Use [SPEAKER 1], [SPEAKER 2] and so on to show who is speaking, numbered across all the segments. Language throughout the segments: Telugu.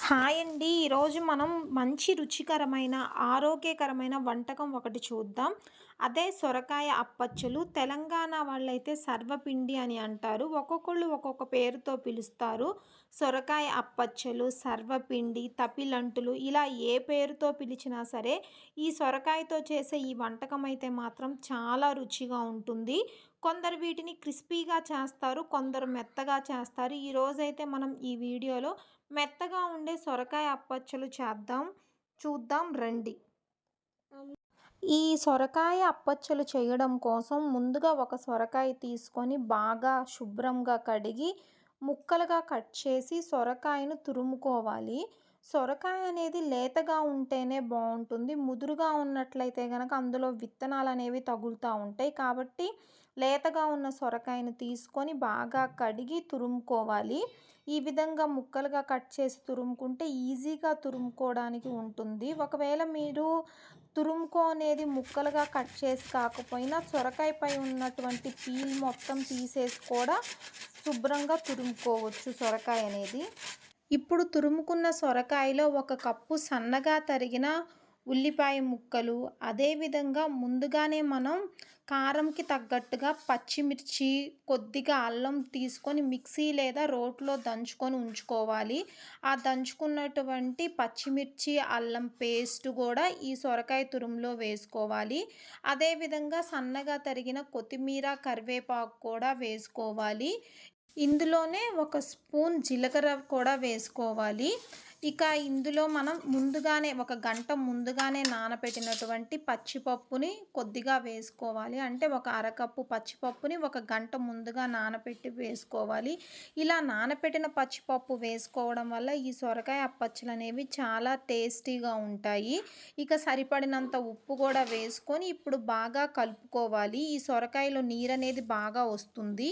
[SPEAKER 1] హాయ్ అండి. ఈరోజు మనం మంచి రుచికరమైన, ఆరోగ్యకరమైన వంటకం ఒకటి చూద్దాం. అదే సొరకాయ అప్పచ్చులు. తెలంగాణ వాళ్ళైతే సర్వపిండి అని అంటారు. ఒక్కొక్కళ్ళు ఒక్కొక్క పేరుతో పిలుస్తారు. సొరకాయ అప్పచ్చులు, సర్వపిండి, తపిలంటులు ఇలా ఏ పేరుతో పిలిచినా సరే, ఈ సొరకాయతో చేసే ఈ వంటకం అయితే మాత్రం చాలా రుచిగా ఉంటుంది. కొందరు వీటిని క్రిస్పీగా చేస్తారు. కొందరు మెత్తగా చేస్తారు. ఈరోజైతే మనం ఈ వీడియోలో మెత్తగా ఉండే సొరకాయ అప్పచ్చులు చూద్దాం రండి. ఈ సొరకాయ అప్పచ్చులు చేయడం కోసం ముందుగా ఒక సొరకాయ తీసుకొని బాగా శుభ్రంగా కడిగి ముక్కలుగా కట్ చేసి సొరకాయను తురుముకోవాలి. సొరకాయ అనేది లేతగా ఉంటేనే బాగుంటుంది. ముదురుగా ఉన్నట్లయితే గనక అందులో విత్తనాలనేవి తగులుతూ ఉంటాయి. కాబట్టి లేతగా ఉన్న సొరకాయను తీసుకొని బాగా కడిగి తురుముకోవాలి. ఈ విధంగా ముక్కలుగా కట్ చేసి తురుముకుంటే ఈజీగా తురుముకోవడానికి ఉంటుంది. ఒకవేళ మీరు తురుముకో అనేది ముక్కలుగా కట్ చేసి కాకపోయినా సొరకాయపై ఉన్నటువంటి పీల్ మొత్తం తీసేసి కూడా శుభ్రంగా తురుముకోవచ్చు సొరకాయ అనేది. ఇప్పుడు తురుముకున్న సొరకాయలో ఒక కప్పు సన్నగా తరిగిన ఉల్లిపాయ ముక్కలు, అదేవిధంగా ముందుగానే మనం కారంకి తగ్గట్టుగా పచ్చిమిర్చి, కొద్దిగా అల్లం తీసుకొని మిక్సీ లేదా రోట్లో దంచుకొని ఉంచుకోవాలి. ఆ దంచుకున్నటువంటి పచ్చిమిర్చి, అల్లం పేస్ట్ కూడా ఈ సొరకాయ తురుములో వేసుకోవాలి. అదేవిధంగా సన్నగా తరిగిన కొత్తిమీర, కరివేపాకు కూడా వేసుకోవాలి. ఇందులోనే ఒక స్పూన్ జీలకర్ర కూడా వేసుకోవాలి. ఇక ఇందులో మనం ముందుగానే ఒక గంట ముందుగానే నానబెట్టినటువంటి పచ్చిపప్పుని కొద్దిగా వేసుకోవాలి. అంటే ఒక అరకప్పు పచ్చిపప్పుని ఒక గంట ముందుగా నానబెట్టి వేసుకోవాలి. ఇలా నానబెట్టిన పచ్చిపప్పు వేసుకోవడం వల్ల ఈ సొరకాయ అప్పచ్చులు అనేవి చాలా టేస్టీగా ఉంటాయి. ఇక సరిపడినంత ఉప్పు కూడా వేసుకొని ఇప్పుడు బాగా కలుపుకోవాలి. ఈ సొరకాయలో నీరు అనేది బాగా వస్తుంది.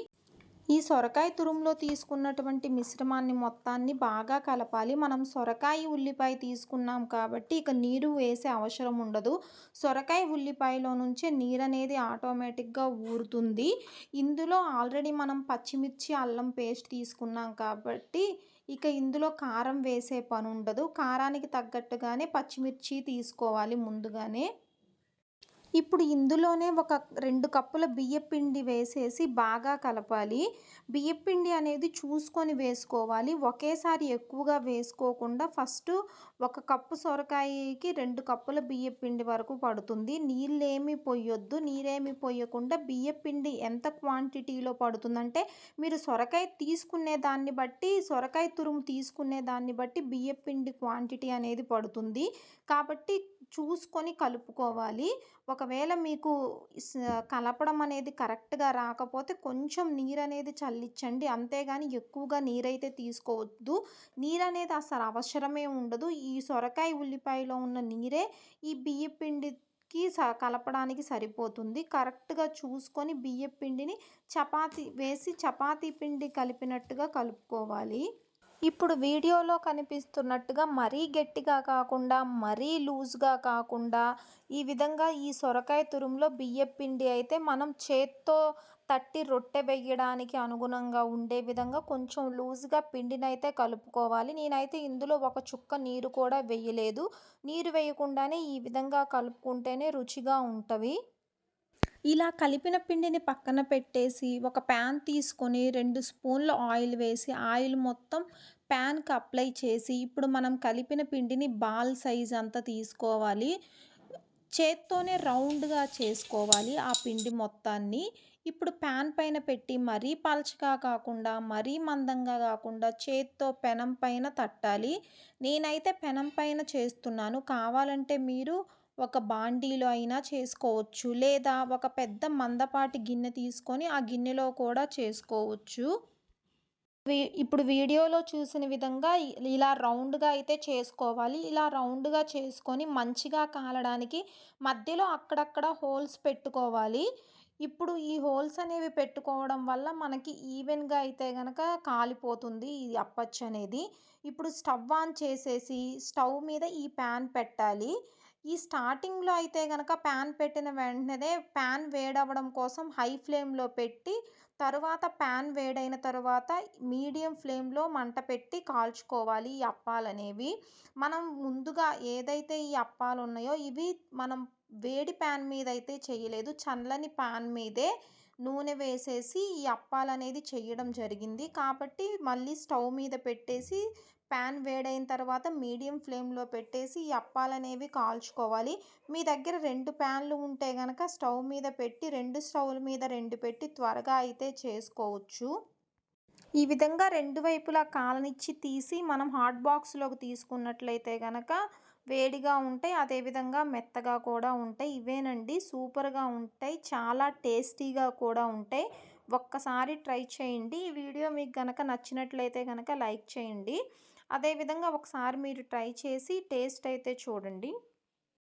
[SPEAKER 1] ఈ సొరకాయ తురుములో తీసుకున్నటువంటి మిశ్రమాన్ని మొత్తాన్ని బాగా కలపాలి. మనం సొరకాయ, ఉల్లిపాయ తీసుకున్నాం కాబట్టి ఇక నీరు వేసే అవసరం ఉండదు. సొరకాయ, ఉల్లిపాయలో నుంచే నీరు అనేది ఆటోమేటిక్గా ఊరుతుంది. ఇందులో ఆల్రెడీ మనం పచ్చిమిర్చి, అల్లం పేస్ట్ తీసుకున్నాం కాబట్టి ఇక ఇందులో కారం వేసే పని ఉండదు. కారానికి తగ్గట్టుగానే పచ్చిమిర్చి తీసుకోవాలి ముందుగానే. ఇప్పుడు ఇందులోనే ఒక 2 కప్పుల బియ్యపిండి వేసేసి బాగా కలపాలి. బియ్యపిండి అనేది చూసుకొని వేసుకోవాలి. ఒకేసారి ఎక్కువగా వేసుకోకుండా ఫస్టు 1 కప్పు సొరకాయకి 2 కప్పుల బియ్యపిండి వరకు పడుతుంది. నీళ్ళేమీ పొయ్యొద్దు. నీరేమీ పొయ్యకుండా బియ్యపిండి ఎంత క్వాంటిటీలో పడుతుందంటే మీరు సొరకాయ తీసుకునే దాన్ని బట్టి, సొరకాయ తురుము తీసుకునే దాన్ని బట్టి బియ్యపిండి క్వాంటిటీ అనేది పడుతుంది. కాబట్టి చూసుకొని కలుపుకోవాలి. ఒకవేళ మీకు కలపడం అనేది కరెక్ట్‌గా రాకపోతే కొంచెం నీరనేది చల్లించండి. అంతేగాని ఎక్కువగా నీరైతే తీసుకోవద్దు. నీరనేది అసలు అవసరమే ఉండదు. ఈ సొరకాయ, ఉల్లిపాయలో ఉన్న నీరే ఈ బియ్యపిండికి కలపడానికి సరిపోతుంది. కరెక్ట్‌గా చూసుకొని బియ్యపిండిని చపాతీ పిండి కలిపినట్టుగా కలుపుకోవాలి. ఇప్పుడు వీడియోలో కనిపిస్తున్నట్టుగా మరీ గట్టిగా కాకుండా, మరీ లూజ్‌గా కాకుండా ఈ విధంగా ఈ సొరకాయ తురుములో బియ్యపిండి అయితే మనం చేత్తో తట్టి రొట్టె వేయడానికి అనుగుణంగా ఉండే విధంగా కొంచెం లూజ్‌గా పిండినైతే కలుపుకోవాలి. నేనైతే ఇందులో ఒక చుక్క నీరు కూడా వేయలేదు. నీరు వేయకుండానే ఈ విధంగా కలుపుకుంటేనే రుచిగా ఉంటవి. ఇలా కలిపిన పిండిని పక్కన పెట్టేసి ఒక ప్యాన్ తీసుకొని 2 స్పూన్ల ఆయిల్ వేసి ఆయిల్ మొత్తం ప్యాన్‌కి అప్లై చేసి ఇప్పుడు మనం కలిపిన పిండిని బాల్ సైజ్ అంతా తీసుకోవాలి. చేత్తోనే రౌండ్‌గా చేసుకోవాలి ఆ పిండి మొత్తాన్ని. ఇప్పుడు ప్యాన్ పైన పెట్టి మరీ పలచగా కాకుండా, మరీ మందంగా కాకుండా చేత్తో పెనం పైన తట్టాలి. నేనైతే పెనం పైన చేస్తున్నాను. కావాలంటే మీరు ఒక బాండీలో అయినా చేసుకోవచ్చు. లేదా ఒక పెద్ద మందపాటి గిన్నె తీసుకొని ఆ గిన్నెలో కూడా చేసుకోవచ్చు. ఇప్పుడు వీడియోలో చూసిన విధంగా ఇలా రౌండ్‌గా అయితే చేసుకోవాలి. ఇలా రౌండ్‌గా చేసుకొని మంచిగా కాలడానికి మధ్యలో అక్కడక్కడ హోల్స్ పెట్టుకోవాలి. ఇప్పుడు ఈ హోల్స్ అనేవి పెట్టుకోవడం వల్ల మనకి ఈవెన్‌గా అయితే గనక కాలిపోతుంది ఈ అప్పచ్చు అనేది. ఇప్పుడు స్టవ్ ఆన్ చేసేసి స్టవ్ మీద ఈ ప్యాన్ పెట్టాలి. ఈ స్టార్టింగ్‌లో అయితే గనక ప్యాన్ పెట్టిన వెంటనే ప్యాన్ వేడవ్వడం కోసం హై ఫ్లేమ్‌లో పెట్టి తరువాత ప్యాన్ వేడైన తరువాత మీడియం ఫ్లేమ్‌లో మంట పెట్టి కాల్చుకోవాలి ఈ అప్పాలనేవి. మనం ముందుగా ఏదైతే ఈ అప్పాలున్నాయో ఇవి మనం వేడి ప్యాన్ మీదయితే చేయలేదు. చల్లని ప్యాన్ మీదే నూనె వేసేసి ఈ అప్పాలనేది చెయ్యడం జరిగింది. కాబట్టి మళ్ళీ స్టవ్ మీద పెట్టేసి ప్యాన్ వేడైన తర్వాత మీడియం ఫ్లేమ్‌లో పెట్టేసి ఈ అప్పాలనేవి కాల్చుకోవాలి. మీ దగ్గర 2 ప్యాన్లు ఉంటే గనక స్టవ్ మీద పెట్టి 2 స్టవ్‌ల మీద 2 పెట్టి త్వరగా అయితే చేసుకోవచ్చు. ఈ విధంగా 2 వైపులా కాలనిచ్చి తీసి మనం హాట్ బాక్స్‌లోకి తీసుకున్నట్లయితే గనక వేడిగా ఉంటాయి. అదేవిధంగా మెత్తగా కూడా ఉంటాయి. ఇవేనండి సూపర్‌గా ఉంటాయి. చాలా టేస్టీగా కూడా ఉంటాయి. ఒక్కసారి ట్రై చేయండి. ఈ వీడియో మీకు గనక నచ్చినట్లయితే గనక లైక్ చేయండి. అదేవిధంగా ఒకసారి మీరు ట్రై చేసి టేస్ట్ అయితే చూడండి.